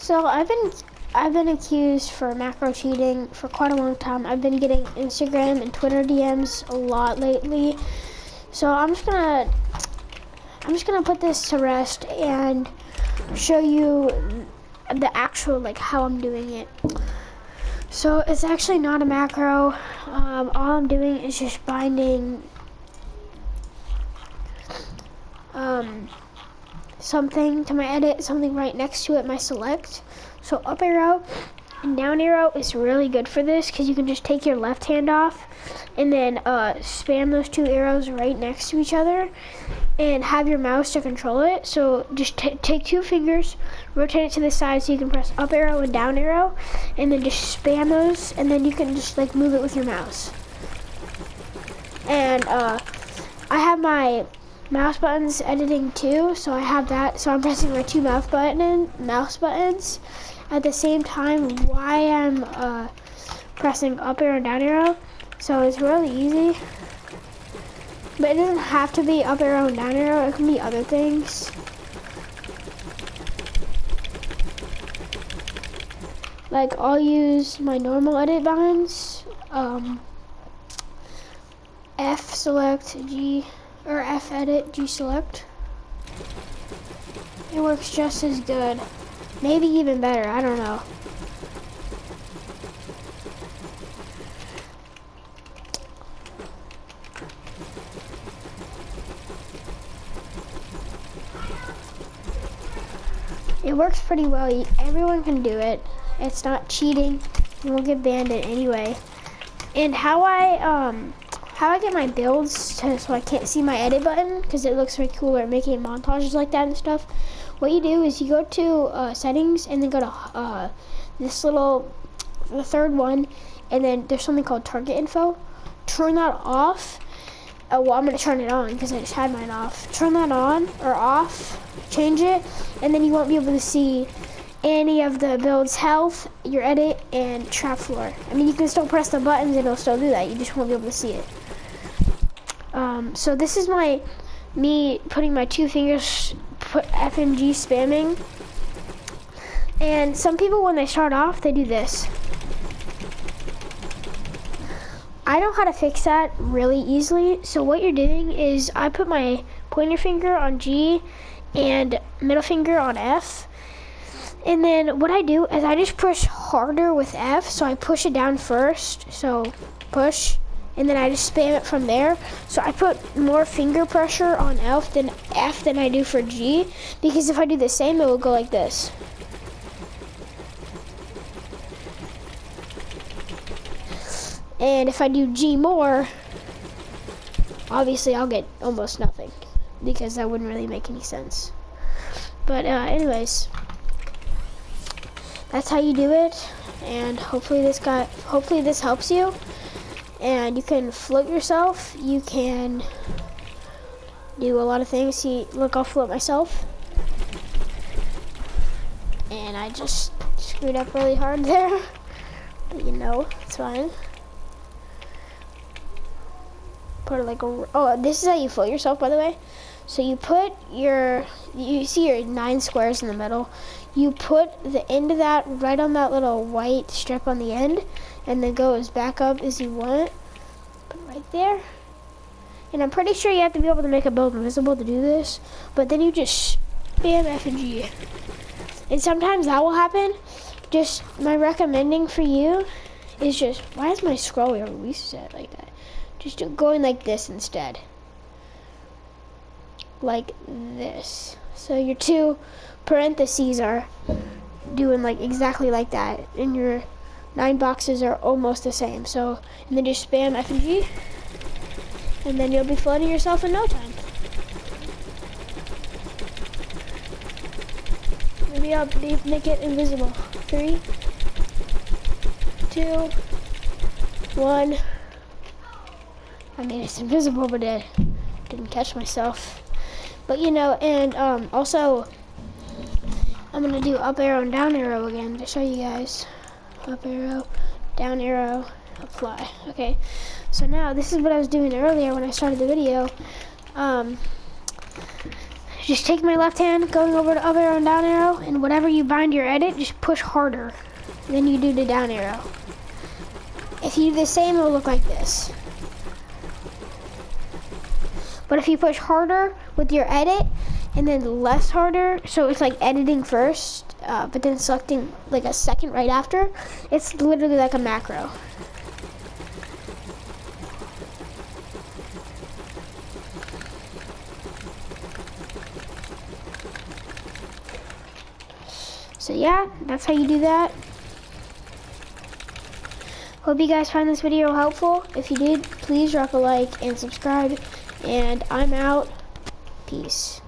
So I've been accused for macro cheating for quite a long time. I've been getting Instagram and Twitter DMs a lot lately. So I'm just gonna put this to rest and show you the actual, like, how I'm doing it. So it's actually not a macro. All I'm doing is just binding something to my edit, something right next to it, my select. So up arrow and down arrow is really good for this because you can just take your left hand off and then spam those two arrows right next to each other and have your mouse to control it. So just take two fingers, rotate it to the side so you can press up arrow and down arrow, and then just spam those, and then you can just like move it with your mouse. And I have my mouse buttons editing too, so I have that. So I'm pressing my two mouse buttons at the same time while I'm pressing up arrow and down arrow. So it's really easy. But it doesn't have to be up arrow and down arrow, it can be other things. Like I'll use my normal edit buttons, F select, G, or F edit, G select. It works just as good, maybe even better, I don't know. It works pretty well. Everyone can do it. It's not cheating. You won't get banned in any way. And how I get my builds so I can't see my edit button because it looks way cooler making montages like that and stuff. What you do is you go to settings and then go to the third one, and then there's something called target info. Turn that off. Well, I'm gonna turn it on because I just had mine off. Turn that on or off, change it, and then you won't be able to see any of the build's health, your edit, and trap floor. I mean, you can still press the buttons and it'll still do that. You just won't be able to see it. So this is me putting my two fingers, put F and G spamming. And some people, when they start off, they do this. I know how to fix that really easily. So what you're doing is I put my pointer finger on G and middle finger on F. And then what I do is I just push harder with F. So I push it down first. So push. And then I just spam it from there. So I put more finger pressure on F than I do for G. Because if I do the same, it will go like this. And if I do G more, obviously I'll get almost nothing because that wouldn't really make any sense. But anyways, that's how you do it. And hopefully this helps you. And you can float yourself. You can do a lot of things. See, look, I'll float myself. And I just screwed up really hard there. But you know, it's fine. Put like this is how you float yourself, by the way. So you put you see your 9 squares in the middle. You put the end of that right on that little white strip on the end, and then go as back up as you want. Put it right there. And I'm pretty sure you have to be able to make a build invisible to do this, but then you just spam F and G. And sometimes that will happen. Just my recommending for you is just, why is my scroll wheel reset like that? Just going like this instead. Like this. So your two parentheses are doing like exactly like that. And your 9 boxes are almost the same. So, and then just spam F and G. And then you'll be floating yourself in no time. Maybe I'll make it invisible. 3, 2, 1. I made it invisible, but I didn't catch myself. But you know, and also, I'm gonna do up arrow and down arrow again to show you guys. Up arrow, down arrow, apply. Okay, so now this is what I was doing earlier when I started the video. just take my left hand, going over to up arrow and down arrow, and whatever you bind your edit, just push harder than you do the down arrow. If you do the same, it'll look like this. But if you push harder with your edit, and then less harder, so it's like editing first, but then selecting like a second right after, it's literally like a macro. So yeah, that's how you do that. Hope you guys find this video helpful. If you did, please drop a like and subscribe. And I'm out. Peace.